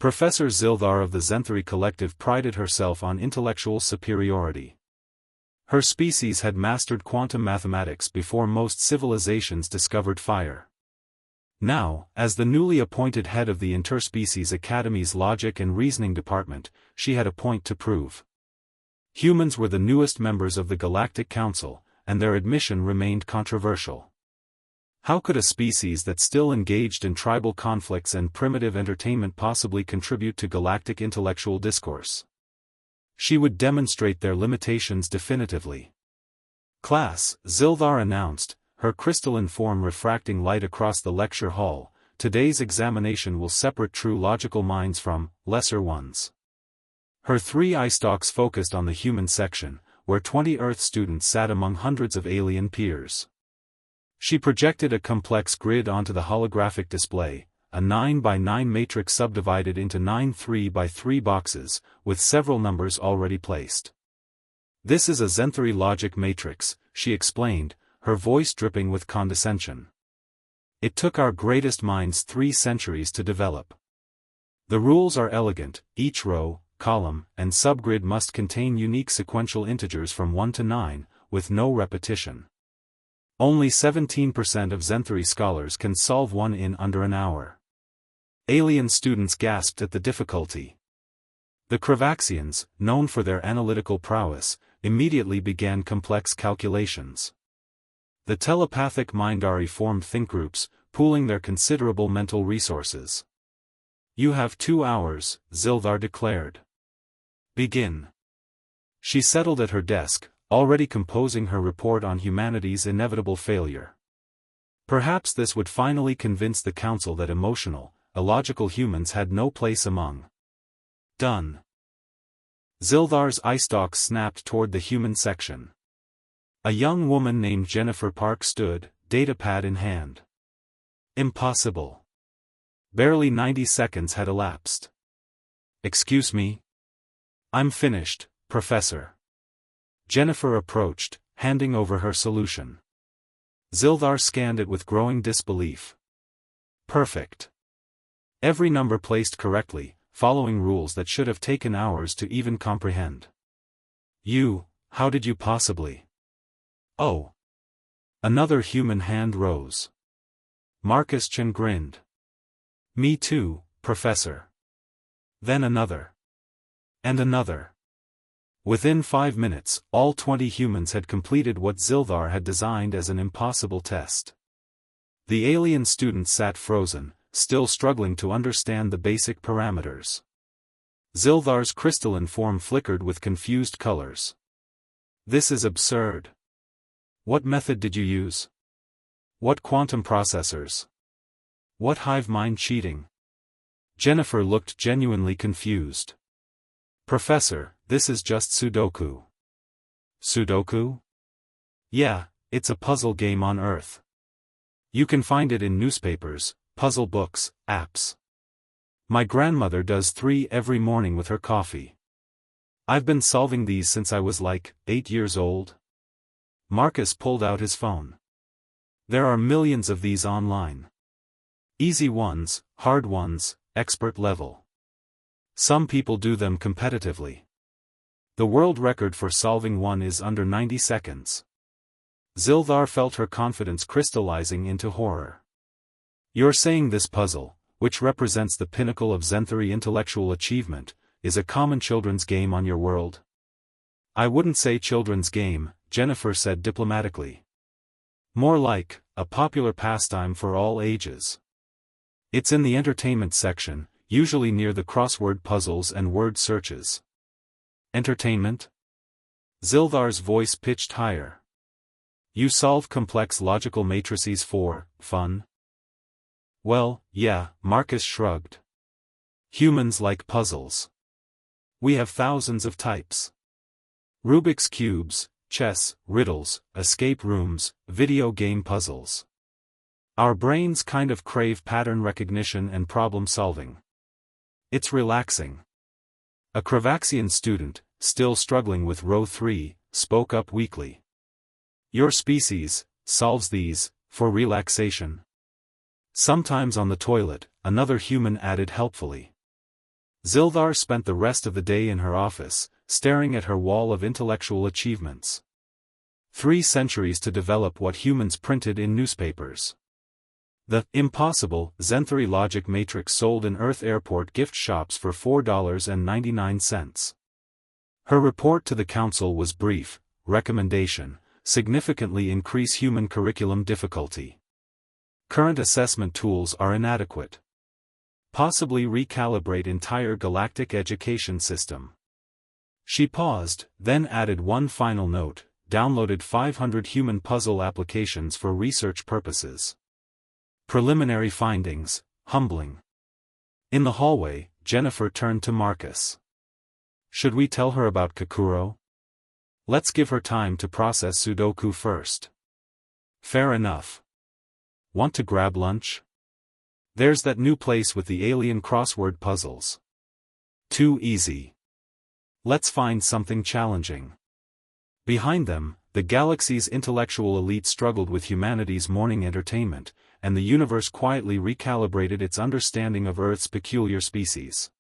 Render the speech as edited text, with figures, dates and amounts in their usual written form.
Professor Zildar of the Zenthari Collective prided herself on intellectual superiority. Her species had mastered quantum mathematics before most civilizations discovered fire. Now, as the newly appointed head of the Interspecies Academy's Logic and Reasoning Department, she had a point to prove. Humans were the newest members of the Galactic Council, and their admission remained controversial. How could a species that still engaged in tribal conflicts and primitive entertainment possibly contribute to galactic intellectual discourse? She would demonstrate their limitations definitively. Class, Zildar announced, her crystalline form refracting light across the lecture hall. Today's examination will separate true logical minds from lesser ones. Her 3 eye stalks focused on the human section, where 20 Earth students sat among hundreds of alien peers. She projected a complex grid onto the holographic display, a 9x9 matrix subdivided into 9 3x3 boxes, with several numbers already placed. This is a Zenthari logic matrix, she explained, her voice dripping with condescension. It took our greatest minds 3 centuries to develop. The rules are elegant: each row, column, and subgrid must contain unique sequential integers from 1 to 9, with no repetition. Only 17% of Zenthari scholars can solve one in under an hour. Alien students gasped at the difficulty. The Kravaxians, known for their analytical prowess, immediately began complex calculations. The telepathic Mindari formed think groups, pooling their considerable mental resources. "You have 2 hours, Zildar declared. Begin." She settled at her desk, already composing her report on humanity's inevitable failure. Perhaps this would finally convince the Council that emotional, illogical humans had no place among. Done. Zildar's eye stalks snapped toward the human section. A young woman named Jennifer Park stood, datapad in hand. Impossible. Barely 90 seconds had elapsed. "Excuse me? I'm finished, Professor." Jennifer approached, handing over her solution. Zildar scanned it with growing disbelief. Perfect. Every number placed correctly, following rules that should have taken hours to even comprehend. How did you possibly? Oh. Another human hand rose. Marcus Chen grinned. Me too, Professor. Then another. And another. Within 5 minutes, all 20 humans had completed what Zildar had designed as an impossible test. The alien students sat frozen, still struggling to understand the basic parameters. Zildar's crystalline form flickered with confused colors. "This is absurd. What method did you use? What quantum processors? What hive mind cheating?" Jennifer looked genuinely confused. "Professor, this is just Sudoku." Sudoku? Yeah, it's a puzzle game on Earth. You can find it in newspapers, puzzle books, apps. My grandmother does 3 every morning with her coffee. I've been solving these since I was like 8 years old. Marcus pulled out his phone. There are millions of these online. Easy ones, hard ones, expert level. Some people do them competitively. The world record for solving one is under 90 seconds. Zildar felt her confidence crystallizing into horror. "You're saying this puzzle, which represents the pinnacle of Zenthari intellectual achievement, is a common children's game on your world?" "I wouldn't say children's game," Jennifer said diplomatically. "More like a popular pastime for all ages. It's in the entertainment section, usually near the crossword puzzles and word searches." "Entertainment?" Zildar's voice pitched higher. "You solve complex logical matrices for fun?" "Well, yeah," Marcus shrugged. "Humans like puzzles. We have thousands of types. Rubik's cubes, chess, riddles, escape rooms, video game puzzles. Our brains kind of crave pattern recognition and problem solving. It's relaxing." A Kravaxian student, still struggling with row 3, spoke up weakly. "Your species solves these for relaxation?" "Sometimes on the toilet," another human added helpfully. Zildar spent the rest of the day in her office, staring at her wall of intellectual achievements. 3 centuries to develop what humans printed in newspapers. The impossible Zenthary logic matrix sold in Earth Airport gift shops for $4.99. Her report to the council was brief: recommendation, significantly increase human curriculum difficulty. Current assessment tools are inadequate. Possibly recalibrate entire galactic education system. She paused, then added one final note: downloaded 500 human puzzle applications for research purposes. Preliminary findings, humbling. In the hallway, Jennifer turned to Marcus. Should we tell her about Kakuro? Let's give her time to process Sudoku first. Fair enough. Want to grab lunch? There's that new place with the alien crossword puzzles. Too easy. Let's find something challenging. Behind them, the galaxy's intellectual elite struggled with humanity's morning entertainment, and the universe quietly recalibrated its understanding of Earth's peculiar species.